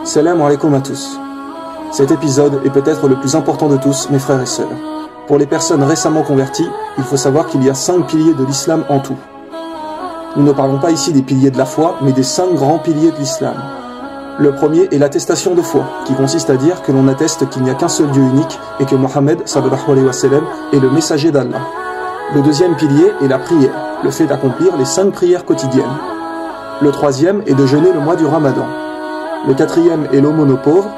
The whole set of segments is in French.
Salam alaikum à tous. Cet épisode est peut-être le plus important de tous, mes frères et sœurs. Pour les personnes récemment converties, il faut savoir qu'il y a 5 piliers de l'islam en tout. Nous ne parlons pas ici des piliers de la foi, mais des 5 grands piliers de l'islam. Le premier est l'attestation de foi, qui consiste à dire que l'on atteste qu'il n'y a qu'un seul Dieu unique et que Mohammed sallallahu alayhi wa sallam est le messager d'Allah. Le deuxième pilier est la prière, le fait d'accomplir les 5 prières quotidiennes. Le troisième est de jeûner le mois du Ramadan. Le quatrième est l'aumône aux pauvres.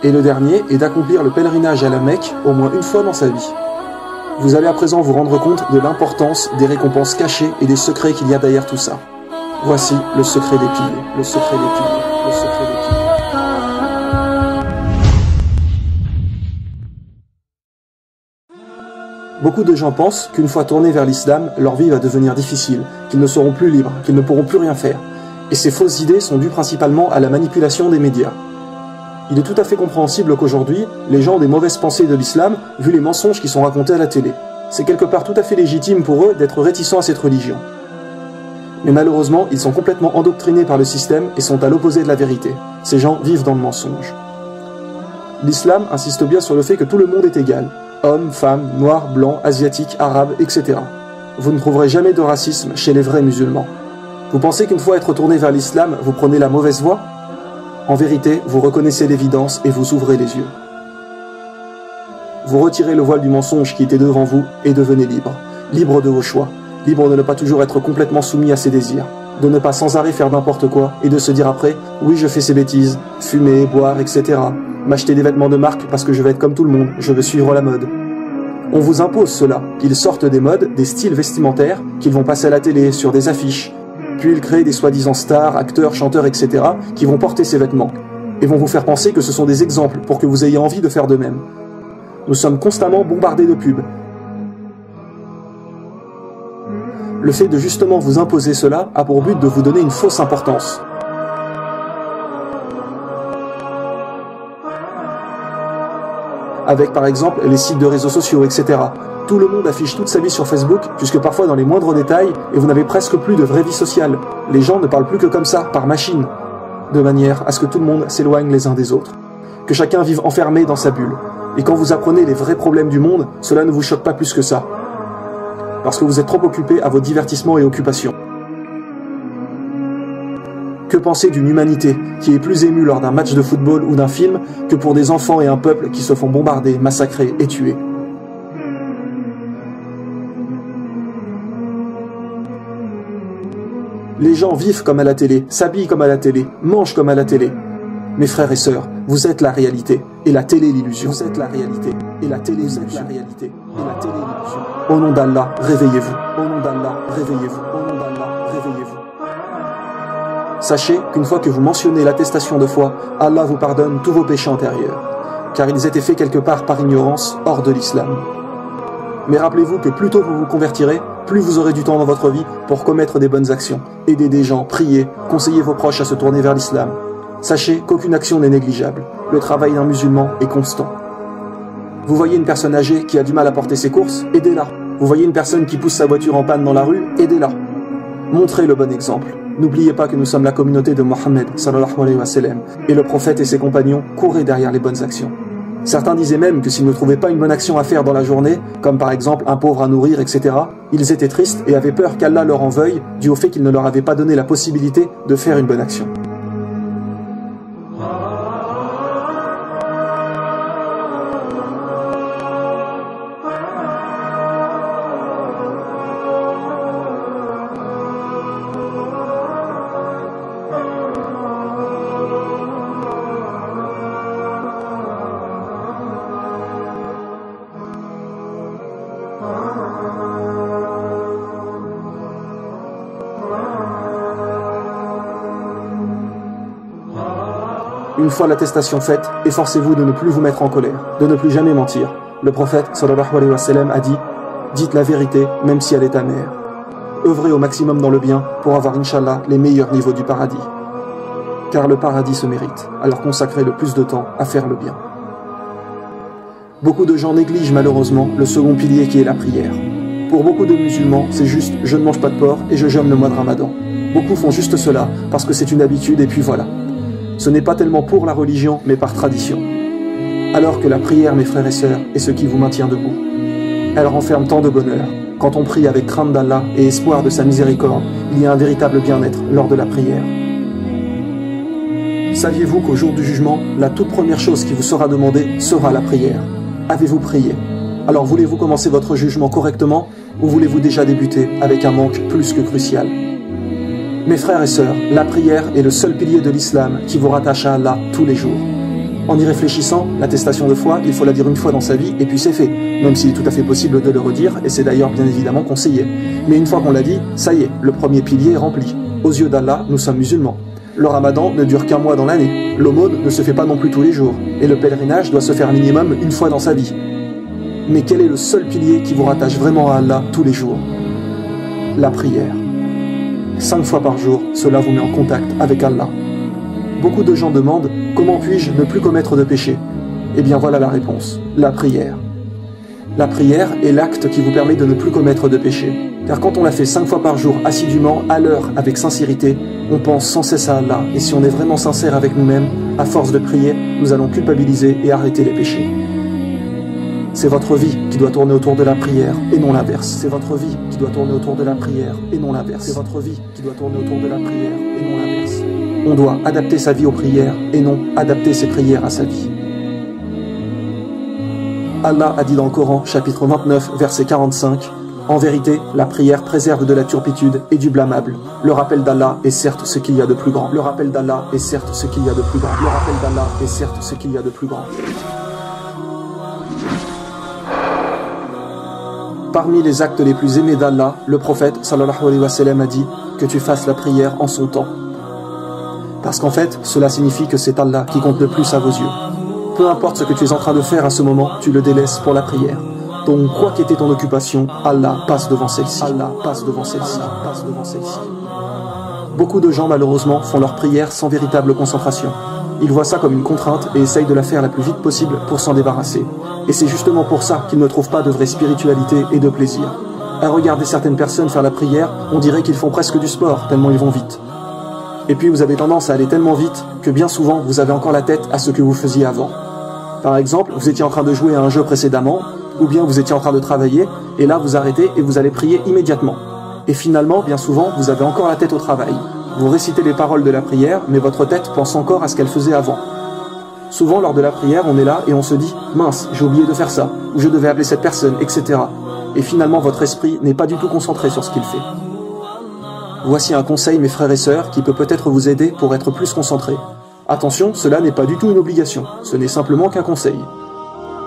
Et le dernier est d'accomplir le pèlerinage à la Mecque au moins une fois dans sa vie. Vous allez à présent vous rendre compte de l'importance des récompenses cachées et des secrets qu'il y a derrière tout ça. Voici le secret des piliers, le secret des piliers, le secret des piliers. Beaucoup de gens pensent qu'une fois tournés vers l'islam, leur vie va devenir difficile, qu'ils ne seront plus libres, qu'ils ne pourront plus rien faire. Et ces fausses idées sont dues principalement à la manipulation des médias. Il est tout à fait compréhensible qu'aujourd'hui, les gens ont des mauvaises pensées de l'islam, vu les mensonges qui sont racontés à la télé. C'est quelque part tout à fait légitime pour eux d'être réticents à cette religion. Mais malheureusement, ils sont complètement endoctrinés par le système et sont à l'opposé de la vérité. Ces gens vivent dans le mensonge. L'islam insiste bien sur le fait que tout le monde est égal. Hommes, femmes, noirs, blancs, asiatiques, arabes, etc. Vous ne trouverez jamais de racisme chez les vrais musulmans. Vous pensez qu'une fois être tourné vers l'islam, vous prenez la mauvaise voie ? En vérité, vous reconnaissez l'évidence et vous ouvrez les yeux. Vous retirez le voile du mensonge qui était devant vous et devenez libre. Libre de vos choix. Libre de ne pas toujours être complètement soumis à ses désirs. De ne pas sans arrêt faire n'importe quoi et de se dire après « Oui, je fais ces bêtises, fumer, boire, etc. M'acheter des vêtements de marque parce que je vais être comme tout le monde, je veux suivre la mode. » On vous impose cela, qu'ils sortent des modes, des styles vestimentaires, qu'ils vont passer à la télé, sur des affiches. Puis ils créent des soi-disant stars, acteurs, chanteurs, etc. qui vont porter ces vêtements et vont vous faire penser que ce sont des exemples pour que vous ayez envie de faire de même. Nous sommes constamment bombardés de pubs. Le fait de justement vous imposer cela a pour but de vous donner une fausse importance. Avec par exemple les sites de réseaux sociaux, etc. Tout le monde affiche toute sa vie sur Facebook, jusque parfois dans les moindres détails, et vous n'avez presque plus de vraie vie sociale. Les gens ne parlent plus que comme ça, par machine, de manière à ce que tout le monde s'éloigne les uns des autres. Que chacun vive enfermé dans sa bulle. Et quand vous apprenez les vrais problèmes du monde, cela ne vous choque pas plus que ça. Parce que vous êtes trop occupé à vos divertissements et occupations. Que penser d'une humanité qui est plus émue lors d'un match de football ou d'un film que pour des enfants et un peuple qui se font bombarder, massacrer et tuer ? Les gens vivent comme à la télé, s'habillent comme à la télé, mangent comme à la télé. Mes frères et sœurs, vous êtes la réalité, et la télé l'illusion. Vous êtes la réalité, et la télé l'illusion. Vous êtes la réalité, et la télé l'illusion. Au nom d'Allah, réveillez-vous. Au nom d'Allah, réveillez-vous. Au nom d'Allah, réveillez-vous. Sachez qu'une fois que vous mentionnez l'attestation de foi, Allah vous pardonne tous vos péchés antérieurs, car ils étaient faits quelque part par ignorance, hors de l'islam. Mais rappelez-vous que plus tôt vous vous convertirez, plus vous aurez du temps dans votre vie pour commettre des bonnes actions, aider des gens, prier, conseiller vos proches à se tourner vers l'islam. Sachez qu'aucune action n'est négligeable. Le travail d'un musulman est constant. Vous voyez une personne âgée qui a du mal à porter ses courses, aidez-la. Vous voyez une personne qui pousse sa voiture en panne dans la rue, aidez-la. Montrez le bon exemple. N'oubliez pas que nous sommes la communauté de Mohammed sallallahu alayhi wa sallam, et le prophète et ses compagnons couraient derrière les bonnes actions. Certains disaient même que s'ils ne trouvaient pas une bonne action à faire dans la journée, comme par exemple un pauvre à nourrir, etc., ils étaient tristes et avaient peur qu'Allah leur en veuille, dû au fait qu'il ne leur avait pas donné la possibilité de faire une bonne action. Une fois l'attestation faite, efforcez-vous de ne plus vous mettre en colère, de ne plus jamais mentir. Le prophète sallallahu alayhi wa sallam a dit « Dites la vérité, même si elle est amère. Œuvrez au maximum dans le bien pour avoir, Inch'Allah, les meilleurs niveaux du paradis. Car le paradis se mérite, alors consacrez le plus de temps à faire le bien. » Beaucoup de gens négligent malheureusement le second pilier qui est la prière. Pour beaucoup de musulmans, c'est juste « je ne mange pas de porc et je jeûne le mois de Ramadan ». Beaucoup font juste cela parce que c'est une habitude et puis voilà. ce n'est pas tellement pour la religion, mais par tradition. Alors que la prière, mes frères et sœurs, est ce qui vous maintient debout. Elle renferme tant de bonheur. Quand on prie avec crainte d'Allah et espoir de sa miséricorde, il y a un véritable bien-être lors de la prière. Saviez-vous qu'au jour du jugement, la toute première chose qui vous sera demandée sera la prière? Avez-vous prié? Alors voulez-vous commencer votre jugement correctement ou voulez-vous déjà débuter avec un manque plus que crucial? Mes frères et sœurs, la prière est le seul pilier de l'islam qui vous rattache à Allah tous les jours. En y réfléchissant, l'attestation de foi, il faut la dire une fois dans sa vie et puis c'est fait, même s'il est tout à fait possible de le redire et c'est d'ailleurs bien évidemment conseillé. Mais une fois qu'on l'a dit, ça y est, le premier pilier est rempli. Aux yeux d'Allah, nous sommes musulmans. Le ramadan ne dure qu'un mois dans l'année, l'aumône ne se fait pas non plus tous les jours, et le pèlerinage doit se faire minimum une fois dans sa vie. Mais quel est le seul pilier qui vous rattache vraiment à Allah tous les jours? La prière. 5 fois par jour, cela vous met en contact avec Allah. Beaucoup de gens demandent « Comment puis-je ne plus commettre de péché ?» Eh bien voilà la réponse, la prière. La prière est l'acte qui vous permet de ne plus commettre de péché. Car quand on la fait 5 fois par jour assidûment, à l'heure, avec sincérité, on pense sans cesse à Allah. Et si on est vraiment sincère avec nous-mêmes, à force de prier, nous allons culpabiliser et arrêter les péchés. C'est votre vie qui doit tourner autour de la prière et non l'inverse. C'est votre vie qui doit tourner autour de la prière et non l'inverse. C'est votre vie qui doit tourner autour de la prière et non l'inverse. On doit adapter sa vie aux prières et non adapter ses prières à sa vie. Allah a dit dans le Coran, chapitre 29, verset 45, « En vérité, la prière préserve de la turpitude et du blâmable. Le rappel d'Allah est certes ce qu'il y a de plus grand. Le rappel d'Allah est certes ce qu'il y a de plus grand. Le rappel d'Allah est certes ce qu'il y a de plus grand. » Parmi les actes les plus aimés d'Allah, le prophète sallallahu alayhi wa sallam a dit que tu fasses la prière en son temps. Parce qu'en fait, cela signifie que c'est Allah qui compte le plus à vos yeux. Peu importe ce que tu es en train de faire à ce moment, tu le délaisses pour la prière. Donc, quoi qu'était ton occupation, Allah passe devant celle-ci. Allah passe devant celle-ci. Passe devant celle-ci. Beaucoup de gens, malheureusement, font leur prière sans véritable concentration. Ils voient ça comme une contrainte et essayent de la faire la plus vite possible pour s'en débarrasser. Et c'est justement pour ça qu'ils ne trouvent pas de vraie spiritualité et de plaisir. À regarder certaines personnes faire la prière, on dirait qu'ils font presque du sport, tellement ils vont vite. Et puis vous avez tendance à aller tellement vite que bien souvent vous avez encore la tête à ce que vous faisiez avant. Par exemple, vous étiez en train de jouer à un jeu précédemment, ou bien vous étiez en train de travailler, et là vous arrêtez et vous allez prier immédiatement. Et finalement, bien souvent, vous avez encore la tête au travail. Vous récitez les paroles de la prière, mais votre tête pense encore à ce qu'elle faisait avant. Souvent, lors de la prière, on est là et on se dit « Mince, j'ai oublié de faire ça » ou « Je devais appeler cette personne », etc. Et finalement, votre esprit n'est pas du tout concentré sur ce qu'il fait. Voici un conseil, mes frères et sœurs, qui peut peut-être vous aider pour être plus concentré. Attention, cela n'est pas du tout une obligation, ce n'est simplement qu'un conseil.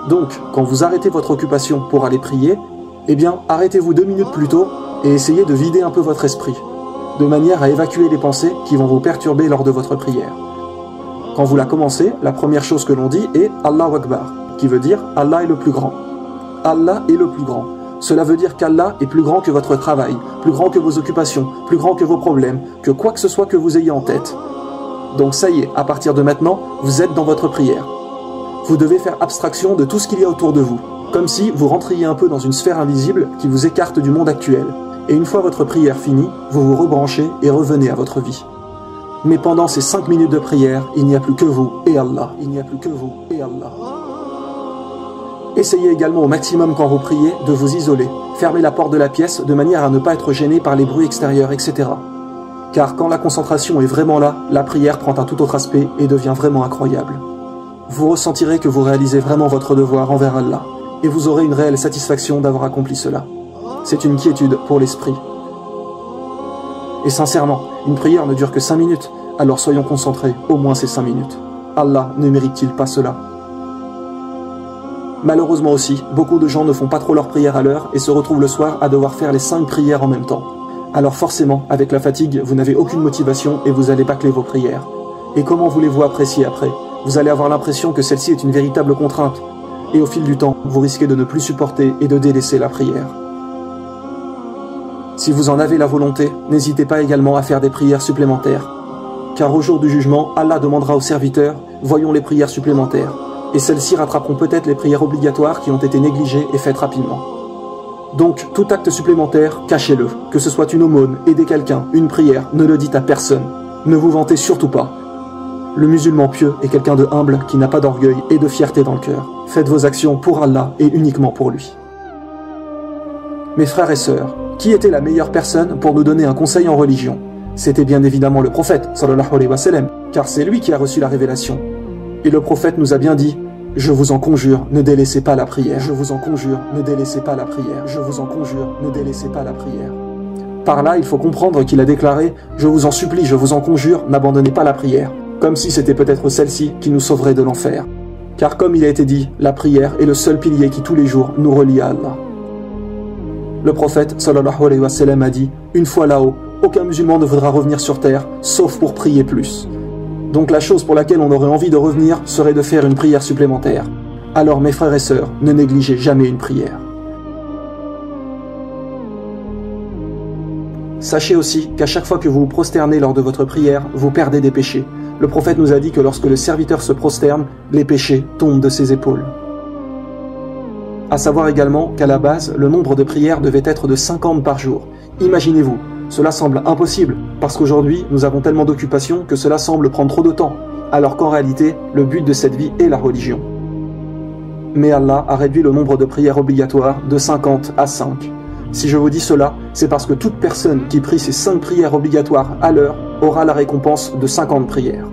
Donc, quand vous arrêtez votre occupation pour aller prier, eh bien, arrêtez-vous 2 minutes plus tôt et essayez de vider un peu votre esprit, de manière à évacuer les pensées qui vont vous perturber lors de votre prière. Quand vous la commencez, la première chose que l'on dit est « Allahu Akbar », qui veut dire « Allah est le plus grand ». Allah est le plus grand. Cela veut dire qu'Allah est plus grand que votre travail, plus grand que vos occupations, plus grand que vos problèmes, que quoi que ce soit que vous ayez en tête. Donc ça y est, à partir de maintenant, vous êtes dans votre prière. Vous devez faire abstraction de tout ce qu'il y a autour de vous, comme si vous rentriez un peu dans une sphère invisible qui vous écarte du monde actuel. Et une fois votre prière finie, vous vous rebranchez et revenez à votre vie. Mais pendant ces 5 minutes de prière, il n'y a plus que vous et Allah. Il n'y a plus que vous et Allah. Essayez également au maximum quand vous priez de vous isoler. Fermez la porte de la pièce de manière à ne pas être gêné par les bruits extérieurs, etc. Car quand la concentration est vraiment là, la prière prend un tout autre aspect et devient vraiment incroyable. Vous ressentirez que vous réalisez vraiment votre devoir envers Allah, et vous aurez une réelle satisfaction d'avoir accompli cela. C'est une quiétude pour l'esprit. Et sincèrement, une prière ne dure que 5 minutes, alors soyons concentrés, au moins ces 5 minutes. Allah ne mérite-t-il pas cela? Malheureusement aussi, beaucoup de gens ne font pas trop leur prière à l'heure et se retrouvent le soir à devoir faire les 5 prières en même temps. Alors forcément, avec la fatigue, vous n'avez aucune motivation et vous allez bâcler vos prières. Et comment voulez-vous apprécier après? Vous allez avoir l'impression que celle-ci est une véritable contrainte. Et au fil du temps, vous risquez de ne plus supporter et de délaisser la prière. Si vous en avez la volonté, n'hésitez pas également à faire des prières supplémentaires. Car au jour du jugement, Allah demandera aux serviteurs « Voyons les prières supplémentaires ». Et celles-ci rattraperont peut-être les prières obligatoires qui ont été négligées et faites rapidement. Donc, tout acte supplémentaire, cachez-le. Que ce soit une aumône, aider quelqu'un, une prière, ne le dites à personne. Ne vous vantez surtout pas. Le musulman pieux est quelqu'un de humble qui n'a pas d'orgueil et de fierté dans le cœur. Faites vos actions pour Allah et uniquement pour lui. Mes frères et sœurs, qui était la meilleure personne pour nous donner un conseil en religion? C'était bien évidemment le prophète, sallallahu alayhi wa sallam, car c'est lui qui a reçu la révélation. Et le prophète nous a bien dit: je vous en conjure, ne délaissez pas la prière. Je vous en conjure, ne délaissez pas la prière. Je vous en conjure, ne délaissez pas la prière. Par là, il faut comprendre qu'il a déclaré: je vous en supplie, je vous en conjure, n'abandonnez pas la prière. Comme si c'était peut-être celle-ci qui nous sauverait de l'enfer. Car comme il a été dit, la prière est le seul pilier qui tous les jours nous relie à Allah. Le prophète sallallahu alayhi wa sallam a dit: une fois là-haut, aucun musulman ne voudra revenir sur terre, sauf pour prier plus. Donc la chose pour laquelle on aurait envie de revenir serait de faire une prière supplémentaire. Alors mes frères et sœurs, ne négligez jamais une prière. Sachez aussi qu'à chaque fois que vous vous prosternez lors de votre prière, vous perdez des péchés. Le prophète nous a dit que lorsque le serviteur se prosterne, les péchés tombent de ses épaules. À savoir également qu'à la base, le nombre de prières devait être de 50 par jour. Imaginez-vous, cela semble impossible, parce qu'aujourd'hui, nous avons tellement d'occupations que cela semble prendre trop de temps, alors qu'en réalité, le but de cette vie est la religion. Mais Allah a réduit le nombre de prières obligatoires de 50 à 5. Si je vous dis cela, c'est parce que toute personne qui prie ces 5 prières obligatoires à l'heure aura la récompense de 50 prières.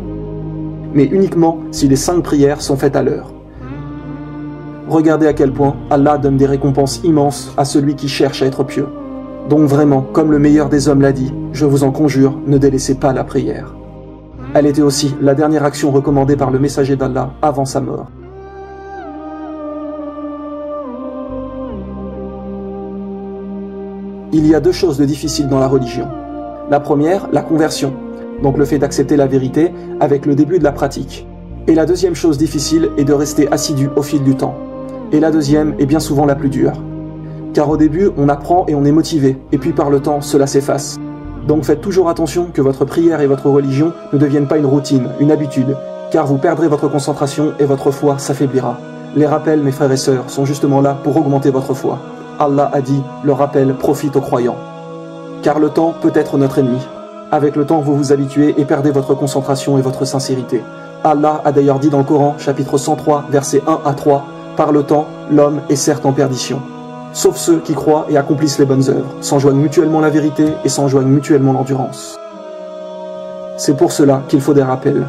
Mais uniquement si les 5 prières sont faites à l'heure. Regardez à quel point Allah donne des récompenses immenses à celui qui cherche à être pieux. Donc vraiment, comme le meilleur des hommes l'a dit, je vous en conjure, ne délaissez pas la prière. Elle était aussi la dernière action recommandée par le messager d'Allah avant sa mort. Il y a 2 choses de difficiles dans la religion. La première, la conversion, donc le fait d'accepter la vérité avec le début de la pratique. Et la deuxième chose difficile est de rester assidu au fil du temps. Et la deuxième est bien souvent la plus dure. Car au début, on apprend et on est motivé, et puis par le temps, cela s'efface. Donc faites toujours attention que votre prière et votre religion ne deviennent pas une routine, une habitude, car vous perdrez votre concentration et votre foi s'affaiblira. Les rappels, mes frères et sœurs, sont justement là pour augmenter votre foi. Allah a dit, le rappel profite aux croyants. Car le temps peut être notre ennemi. Avec le temps, vous vous habituez et perdez votre concentration et votre sincérité. Allah a d'ailleurs dit dans le Coran, chapitre 103, versets 1 à 3, « Par le temps, l'homme est certes en perdition. Sauf ceux qui croient et accomplissent les bonnes œuvres, s'enjoignent mutuellement la vérité et s'enjoignent mutuellement l'endurance. » C'est pour cela qu'il faut des rappels.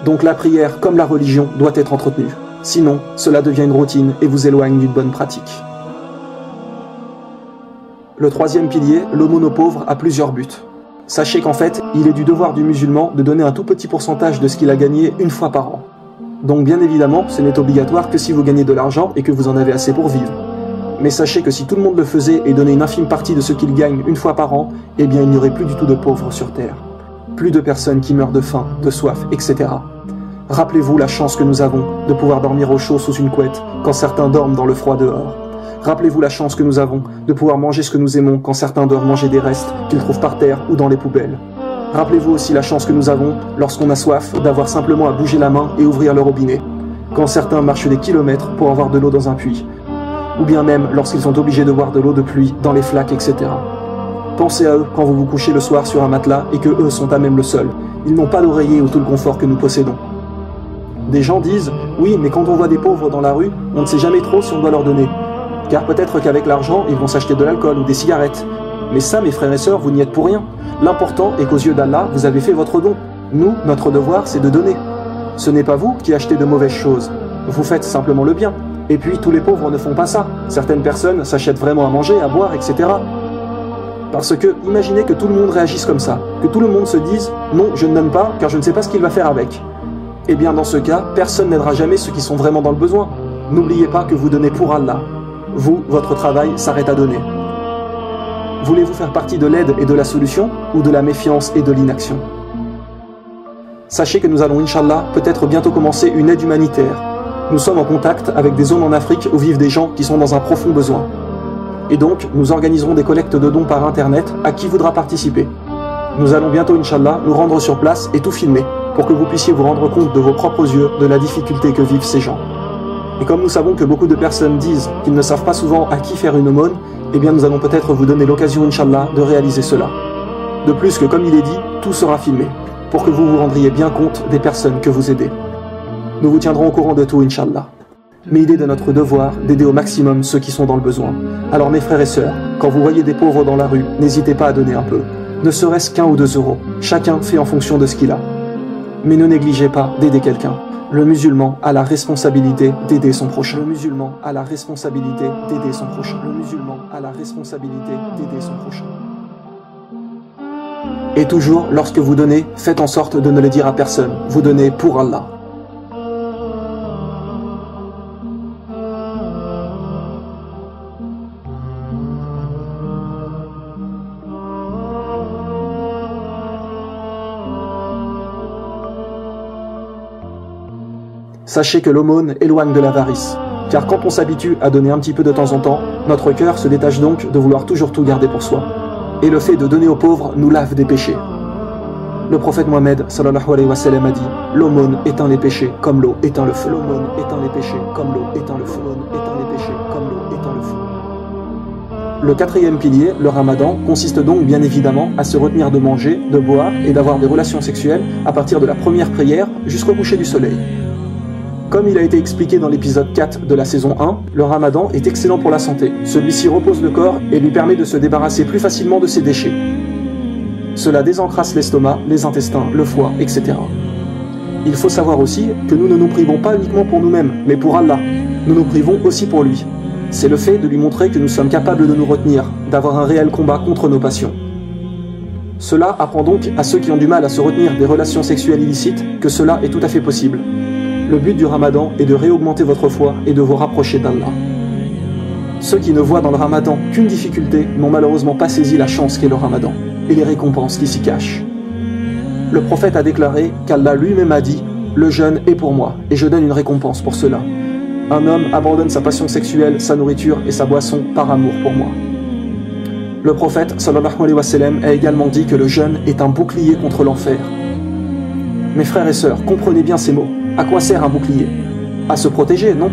Donc la prière, comme la religion, doit être entretenue. Sinon, cela devient une routine et vous éloigne d'une bonne pratique. Le troisième pilier, l'aumône aux pauvres, a plusieurs buts. Sachez qu'en fait, il est du devoir du musulman de donner un tout petit pourcentage de ce qu'il a gagné une fois par an. Donc bien évidemment, ce n'est obligatoire que si vous gagnez de l'argent et que vous en avez assez pour vivre. Mais sachez que si tout le monde le faisait et donnait une infime partie de ce qu'il gagne une fois par an, eh bien il n'y aurait plus du tout de pauvres sur terre. Plus de personnes qui meurent de faim, de soif, etc. Rappelez-vous la chance que nous avons de pouvoir dormir au chaud sous une couette quand certains dorment dans le froid dehors. Rappelez-vous la chance que nous avons de pouvoir manger ce que nous aimons quand certains doivent manger des restes qu'ils trouvent par terre ou dans les poubelles. Rappelez-vous aussi la chance que nous avons, lorsqu'on a soif, d'avoir simplement à bouger la main et ouvrir le robinet, quand certains marchent des kilomètres pour avoir de l'eau dans un puits, ou bien même lorsqu'ils sont obligés de boire de l'eau de pluie dans les flaques, etc. Pensez à eux quand vous vous couchez le soir sur un matelas et que eux sont à même le sol. Ils n'ont pas l'oreiller ou tout le confort que nous possédons. Des gens disent « Oui, mais quand on voit des pauvres dans la rue, on ne sait jamais trop si on doit leur donner. » Car peut-être qu'avec l'argent, ils vont s'acheter de l'alcool ou des cigarettes. Mais ça, mes frères et sœurs, vous n'y êtes pour rien. L'important est qu'aux yeux d'Allah, vous avez fait votre don. Nous, notre devoir, c'est de donner. Ce n'est pas vous qui achetez de mauvaises choses. Vous faites simplement le bien. Et puis, tous les pauvres ne font pas ça. Certaines personnes s'achètent vraiment à manger, à boire, etc. Parce que, imaginez que tout le monde réagisse comme ça. Que tout le monde se dise « Non, je ne donne pas, car je ne sais pas ce qu'il va faire avec. » Eh bien, dans ce cas, personne n'aidera jamais ceux qui sont vraiment dans le besoin. N'oubliez pas que vous donnez pour Allah. Vous, votre travail s'arrête à donner. Voulez-vous faire partie de l'aide et de la solution, ou de la méfiance et de l'inaction? Sachez que nous allons, Inch'Allah, peut-être bientôt commencer une aide humanitaire. Nous sommes en contact avec des zones en Afrique où vivent des gens qui sont dans un profond besoin. Et donc, nous organiserons des collectes de dons par Internet à qui voudra participer. Nous allons bientôt, Inch'Allah, nous rendre sur place et tout filmer, pour que vous puissiez vous rendre compte de vos propres yeux de la difficulté que vivent ces gens. Et comme nous savons que beaucoup de personnes disent qu'ils ne savent pas souvent à qui faire une aumône, eh bien nous allons peut-être vous donner l'occasion, Inch'Allah, de réaliser cela. De plus que, comme il est dit, tout sera filmé. pour que vous vous rendriez bien compte des personnes que vous aidez. Nous vous tiendrons au courant de tout, Inch'Allah. Mais il est de notre devoir d'aider au maximum ceux qui sont dans le besoin. Alors mes frères et sœurs, quand vous voyez des pauvres dans la rue, n'hésitez pas à donner un peu. Ne serait-ce qu'1 ou 2 euros. Chacun fait en fonction de ce qu'il a. Mais ne négligez pas d'aider quelqu'un. Le musulman a la responsabilité d'aider son prochain. Le musulman a la responsabilité d'aider son prochain. Le musulman a la responsabilité d'aider son prochain. Et toujours, lorsque vous donnez, faites en sorte de ne le dire à personne. Vous donnez pour Allah. Sachez que l'aumône éloigne de l'avarice, car quand on s'habitue à donner un petit peu de temps en temps, notre cœur se détache donc de vouloir toujours tout garder pour soi. Et le fait de donner aux pauvres nous lave des péchés. Le prophète Mohammed sallallahu alayhi wa sallam a dit « L'aumône éteint les péchés comme l'eau éteint le feu. L'aumône éteint les péchés comme l'eau éteint le feu. L'aumône éteint les péchés comme l'eau éteint le feu. » Le 4e pilier, le ramadan, consiste donc bien évidemment à se retenir de manger, de boire et d'avoir des relations sexuelles à partir de la première prière jusqu'au coucher du soleil. Comme il a été expliqué dans l'épisode 4 de la saison 1, le ramadan est excellent pour la santé. Celui-ci repose le corps et lui permet de se débarrasser plus facilement de ses déchets. Cela désencrasse l'estomac, les intestins, le foie, etc. Il faut savoir aussi que nous ne nous privons pas uniquement pour nous-mêmes, mais pour Allah. Nous nous privons aussi pour lui. C'est le fait de lui montrer que nous sommes capables de nous retenir, d'avoir un réel combat contre nos passions. Cela apprend donc à ceux qui ont du mal à se retenir des relations sexuelles illicites que cela est tout à fait possible. Le but du ramadan est de réaugmenter votre foi et de vous rapprocher d'Allah. Ceux qui ne voient dans le ramadan qu'une difficulté n'ont malheureusement pas saisi la chance qu'est le ramadan et les récompenses qui s'y cachent. Le prophète a déclaré qu'Allah lui-même a dit « Le jeûne est pour moi et je donne une récompense pour cela. Un homme abandonne sa passion sexuelle, sa nourriture et sa boisson par amour pour moi. » Le prophète sallallahu alayhi wa sallam a également dit que le jeûne est un bouclier contre l'enfer. Mes frères et sœurs, comprenez bien ces mots. À quoi sert un bouclier? À se protéger, non?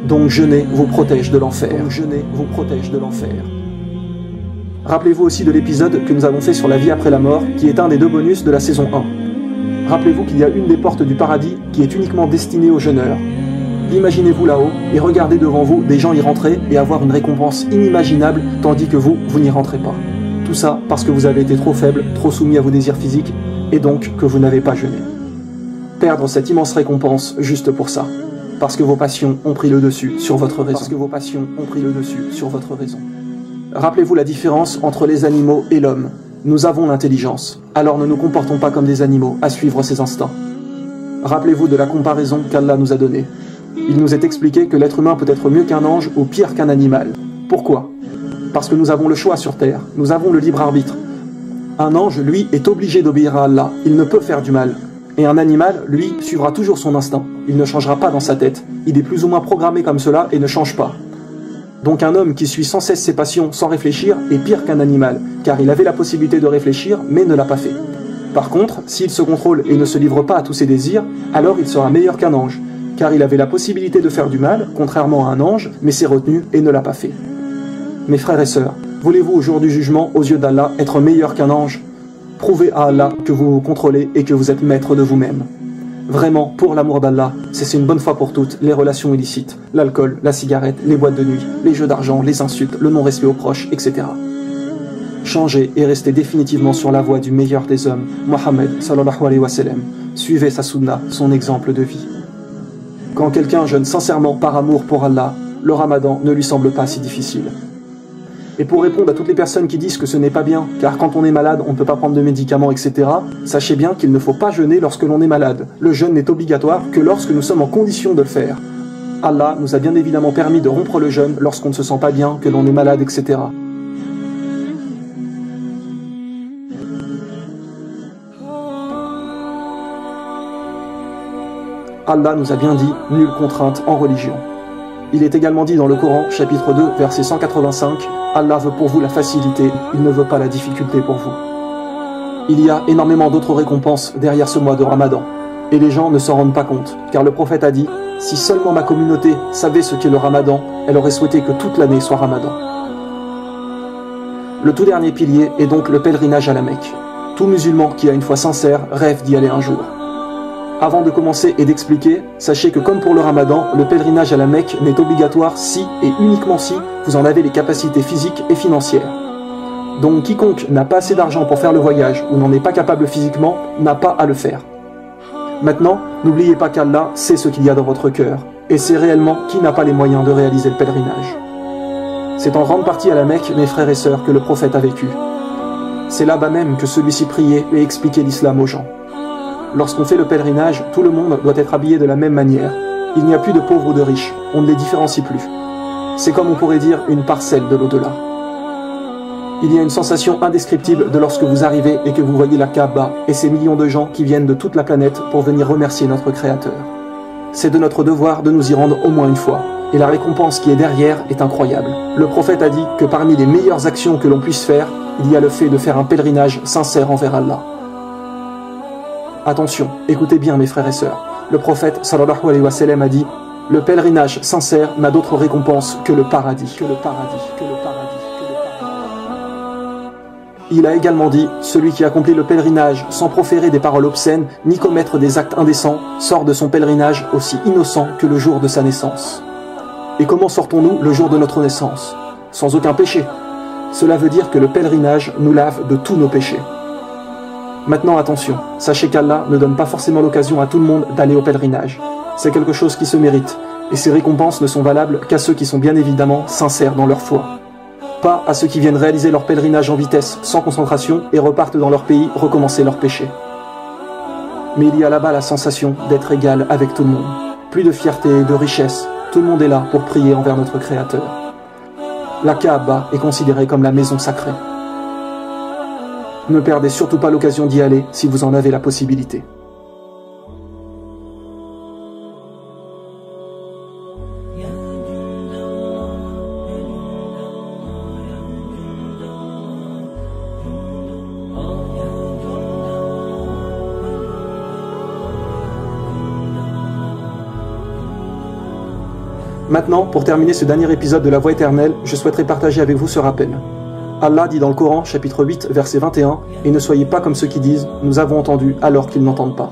Donc jeûner vous protège de l'enfer. Jeûner vous protège de l'enfer. Rappelez-vous aussi de l'épisode que nous avons fait sur la vie après la mort, qui est un des 2 bonus de la saison 1. Rappelez-vous qu'il y a une des portes du paradis qui est uniquement destinée aux jeûneurs. Imaginez-vous là-haut et regardez devant vous des gens y rentrer et avoir une récompense inimaginable, tandis que vous n'y rentrez pas. Tout ça parce que vous avez été trop faible, trop soumis à vos désirs physiques, et donc que vous n'avez pas jeûné. Perdre cette immense récompense juste pour ça, parce que vos passions ont pris le dessus sur votre raison. Parce que vos passions ont pris le dessus sur votre raison. Rappelez-vous la différence entre les animaux et l'homme. Nous avons l'intelligence, alors ne nous comportons pas comme des animaux à suivre ses instincts. Rappelez-vous de la comparaison qu'Allah nous a donnée. Il nous est expliqué que l'être humain peut être mieux qu'un ange ou pire qu'un animal. Pourquoi? Parce que nous avons le choix sur terre, nous avons le libre arbitre. Un ange, lui, est obligé d'obéir à Allah, il ne peut faire du mal. Et un animal, lui, suivra toujours son instinct. Il ne changera pas dans sa tête. Il est plus ou moins programmé comme cela et ne change pas. Donc un homme qui suit sans cesse ses passions sans réfléchir est pire qu'un animal, car il avait la possibilité de réfléchir, mais ne l'a pas fait. Par contre, s'il se contrôle et ne se livre pas à tous ses désirs, alors il sera meilleur qu'un ange, car il avait la possibilité de faire du mal, contrairement à un ange, mais s'est retenu et ne l'a pas fait. Mes frères et sœurs, voulez-vous au jour du jugement, aux yeux d'Allah, être meilleur qu'un ange? Prouvez à Allah que vous vous contrôlez et que vous êtes maître de vous-même. Vraiment, pour l'amour d'Allah, cessez une bonne fois pour toutes les relations illicites, l'alcool, la cigarette, les boîtes de nuit, les jeux d'argent, les insultes, le non-respect aux proches, etc. Changez et restez définitivement sur la voie du meilleur des hommes, Mohammed sallallahu alayhi wa sallam. Suivez sa sunna, son exemple de vie. Quand quelqu'un jeûne sincèrement par amour pour Allah, le ramadan ne lui semble pas si difficile. Et pour répondre à toutes les personnes qui disent que ce n'est pas bien, car quand on est malade, on ne peut pas prendre de médicaments, etc., sachez bien qu'il ne faut pas jeûner lorsque l'on est malade. Le jeûne n'est obligatoire que lorsque nous sommes en condition de le faire. Allah nous a bien évidemment permis de rompre le jeûne lorsqu'on ne se sent pas bien, que l'on est malade, etc. Allah nous a bien dit « nulle contrainte en religion ». Il est également dit dans le Coran, chapitre 2, verset 185, « Allah veut pour vous la facilité, il ne veut pas la difficulté pour vous ». Il y a énormément d'autres récompenses derrière ce mois de Ramadan, et les gens ne s'en rendent pas compte, car le prophète a dit « Si seulement ma communauté savait ce qu'est le Ramadan, elle aurait souhaité que toute l'année soit Ramadan ». Le tout dernier pilier est donc le pèlerinage à la Mecque. Tout musulman qui a une foi sincère rêve d'y aller un jour. Avant de commencer et d'expliquer, sachez que comme pour le ramadan, le pèlerinage à la Mecque n'est obligatoire si et uniquement si vous en avez les capacités physiques et financières. Donc quiconque n'a pas assez d'argent pour faire le voyage ou n'en est pas capable physiquement n'a pas à le faire. Maintenant, n'oubliez pas qu'Allah sait ce qu'il y a dans votre cœur et sait réellement qui n'a pas les moyens de réaliser le pèlerinage. C'est en grande partie à la Mecque, mes frères et sœurs, que le prophète a vécu. C'est là-bas même que celui-ci priait et expliquait l'islam aux gens. Lorsqu'on fait le pèlerinage, tout le monde doit être habillé de la même manière. Il n'y a plus de pauvres ou de riches, on ne les différencie plus. C'est comme on pourrait dire une parcelle de l'au-delà. Il y a une sensation indescriptible de lorsque vous arrivez et que vous voyez la Kaaba et ces millions de gens qui viennent de toute la planète pour venir remercier notre Créateur. C'est de notre devoir de nous y rendre au moins une fois. Et la récompense qui est derrière est incroyable. Le prophète a dit que parmi les meilleures actions que l'on puisse faire, il y a le fait de faire un pèlerinage sincère envers Allah. Attention, écoutez bien mes frères et sœurs. Le prophète sallallahu alayhi wa sallam a dit « Le pèlerinage sincère n'a d'autre récompense que le paradis. » Il a également dit « Celui qui accomplit le pèlerinage sans proférer des paroles obscènes ni commettre des actes indécents sort de son pèlerinage aussi innocent que le jour de sa naissance. » Et comment sortons-nous le jour de notre naissance? Sans aucun péché. Cela veut dire que le pèlerinage nous lave de tous nos péchés. Maintenant attention, sachez qu'Allah ne donne pas forcément l'occasion à tout le monde d'aller au pèlerinage. C'est quelque chose qui se mérite, et ces récompenses ne sont valables qu'à ceux qui sont bien évidemment sincères dans leur foi. Pas à ceux qui viennent réaliser leur pèlerinage en vitesse, sans concentration, et repartent dans leur pays recommencer leurs péchés. Mais il y a là-bas la sensation d'être égal avec tout le monde. Plus de fierté et de richesse, tout le monde est là pour prier envers notre Créateur. La Kaaba est considérée comme la maison sacrée. Ne perdez surtout pas l'occasion d'y aller si vous en avez la possibilité. Maintenant, pour terminer ce dernier épisode de la Voie éternelle, je souhaiterais partager avec vous ce rappel. Allah dit dans le Coran, chapitre 8, verset 21, « Et ne soyez pas comme ceux qui disent « Nous avons entendu » alors qu'ils n'entendent pas. »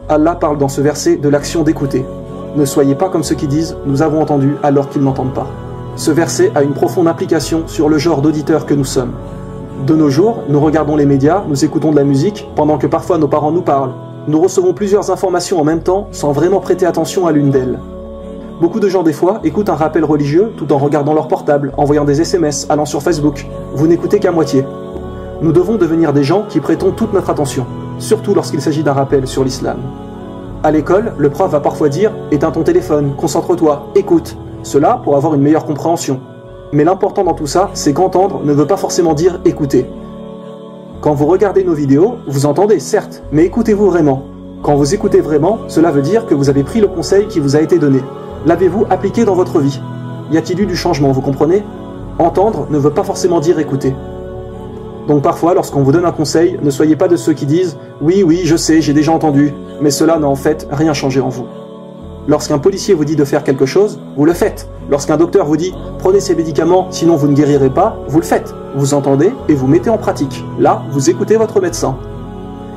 Allah parle dans ce verset de l'action d'écouter. Ne soyez pas comme ceux qui disent « Nous avons entendu » alors qu'ils n'entendent pas. Ce verset a une profonde implication sur le genre d'auditeurs que nous sommes. De nos jours, nous regardons les médias, nous écoutons de la musique, pendant que parfois nos parents nous parlent. Nous recevons plusieurs informations en même temps sans vraiment prêter attention à l'une d'elles. Beaucoup de gens des fois écoutent un rappel religieux tout en regardant leur portable, envoyant des SMS, allant sur Facebook. Vous n'écoutez qu'à moitié. Nous devons devenir des gens qui prêtons toute notre attention, surtout lorsqu'il s'agit d'un rappel sur l'islam. À l'école, le prof va parfois dire « Éteins ton téléphone, concentre-toi, écoute ». Cela pour avoir une meilleure compréhension. Mais l'important dans tout ça, c'est qu'entendre ne veut pas forcément dire écouter. Quand vous regardez nos vidéos, vous entendez, certes, mais écoutez-vous vraiment? Quand vous écoutez vraiment, cela veut dire que vous avez pris le conseil qui vous a été donné. L'avez-vous appliqué dans votre vie? Y a-t-il eu du changement, vous comprenez? Entendre ne veut pas forcément dire écouter. Donc parfois, lorsqu'on vous donne un conseil, ne soyez pas de ceux qui disent « Oui, oui, je sais, j'ai déjà entendu », mais cela n'a en fait rien changé en vous. Lorsqu'un policier vous dit de faire quelque chose, vous le faites. Lorsqu'un docteur vous dit « Prenez ces médicaments, sinon vous ne guérirez pas », vous le faites. Vous entendez et vous mettez en pratique. Là, vous écoutez votre médecin.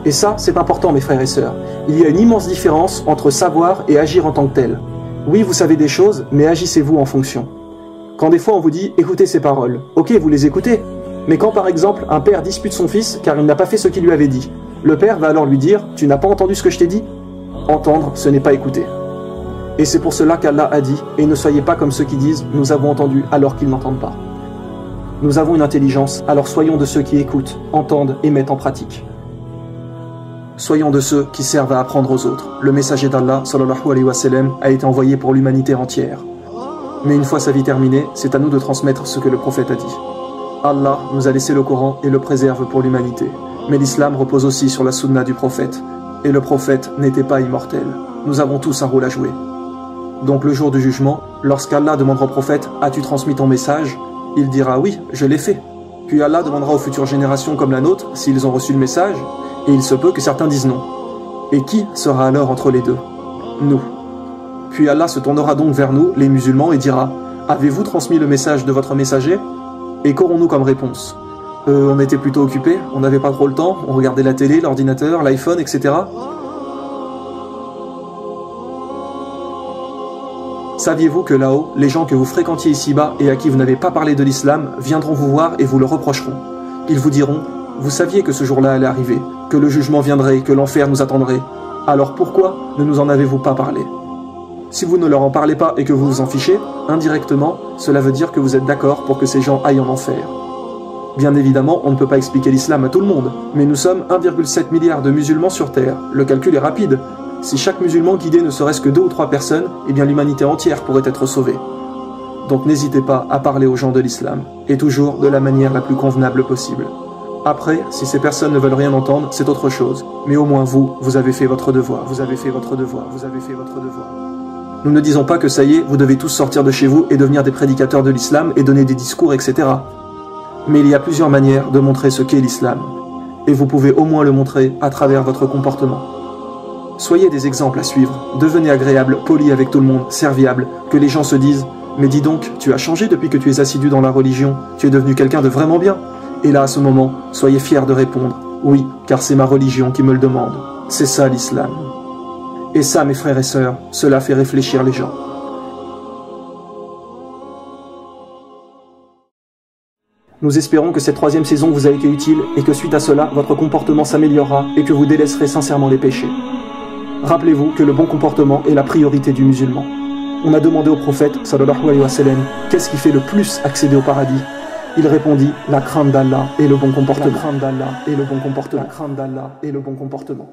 Et ça, c'est important, mes frères et sœurs. Il y a une immense différence entre savoir et agir en tant que tel. Oui, vous savez des choses, mais agissez-vous en fonction. Quand des fois on vous dit « Écoutez ces paroles », ok, vous les écoutez. Mais quand par exemple, un père dispute son fils car il n'a pas fait ce qu'il lui avait dit, le père va alors lui dire « Tu n'as pas entendu ce que je t'ai dit ?» Entendre, ce n'est pas écouter. Et c'est pour cela qu'Allah a dit « Et ne soyez pas comme ceux qui disent « Nous avons entendu » alors qu'ils n'entendent pas. » Nous avons une intelligence, alors soyons de ceux qui écoutent, entendent et mettent en pratique. Soyons de ceux qui servent à apprendre aux autres. Le messager d'Allah, sallallahu alayhi wa sallam, a été envoyé pour l'humanité entière. Mais une fois sa vie terminée, c'est à nous de transmettre ce que le prophète a dit. Allah nous a laissé le Coran et le préserve pour l'humanité. Mais l'islam repose aussi sur la sunna du prophète. Et le prophète n'était pas immortel. Nous avons tous un rôle à jouer. Donc le jour du jugement, lorsqu'Allah demandera au prophète « As-tu transmis ton message ?» Il dira « Oui, je l'ai fait ». Puis Allah demandera aux futures générations comme la nôtre s'ils ont reçu le message, et il se peut que certains disent non. Et qui sera alors entre les deux? Nous. Puis Allah se tournera donc vers nous, les musulmans, et dira « Avez-vous transmis le message de votre messager ?» Et qu'aurons-nous comme réponse? On était plutôt occupés, on n'avait pas trop le temps, on regardait la télé, l'ordinateur, l'iPhone, etc. Saviez-vous que là-haut, les gens que vous fréquentiez ici-bas et à qui vous n'avez pas parlé de l'islam viendront vous voir et vous le reprocheront. Ils vous diront, vous saviez que ce jour-là allait arriver, que le jugement viendrait, que l'enfer nous attendrait. Alors pourquoi ne nous en avez-vous pas parlé? Si vous ne leur en parlez pas et que vous vous en fichez, indirectement, cela veut dire que vous êtes d'accord pour que ces gens aillent en enfer. Bien évidemment, on ne peut pas expliquer l'islam à tout le monde, mais nous sommes 1,7 milliard de musulmans sur Terre. Le calcul est rapide. Si chaque musulman guidait ne serait-ce que 2 ou 3 personnes, eh bien l'humanité entière pourrait être sauvée. Donc n'hésitez pas à parler aux gens de l'islam, et toujours de la manière la plus convenable possible. Après, si ces personnes ne veulent rien entendre, c'est autre chose. Mais au moins vous avez fait votre devoir, vous avez fait votre devoir, vous avez fait votre devoir. Nous ne disons pas que ça y est, vous devez tous sortir de chez vous et devenir des prédicateurs de l'islam et donner des discours, etc. Mais il y a plusieurs manières de montrer ce qu'est l'islam. Et vous pouvez au moins le montrer à travers votre comportement. Soyez des exemples à suivre, devenez agréable, poli avec tout le monde, serviable, que les gens se disent « Mais dis donc, tu as changé depuis que tu es assidu dans la religion, tu es devenu quelqu'un de vraiment bien ». Et là, à ce moment, soyez fiers de répondre « Oui, car c'est ma religion qui me le demande. C'est ça l'islam ». Et ça, mes frères et sœurs, cela fait réfléchir les gens. Nous espérons que cette 3e saison vous a été utile et que suite à cela, votre comportement s'améliorera et que vous délaisserez sincèrement les péchés. Rappelez-vous que le bon comportement est la priorité du musulman. On a demandé au prophète, sallallahu alayhi wa sallam, qu'est-ce qui fait le plus accéder au paradis? Il répondit, la crainte d'Allah et le bon comportement. La crainte d'Allah et le bon comportement. La crainte d'Allah et le bon comportement.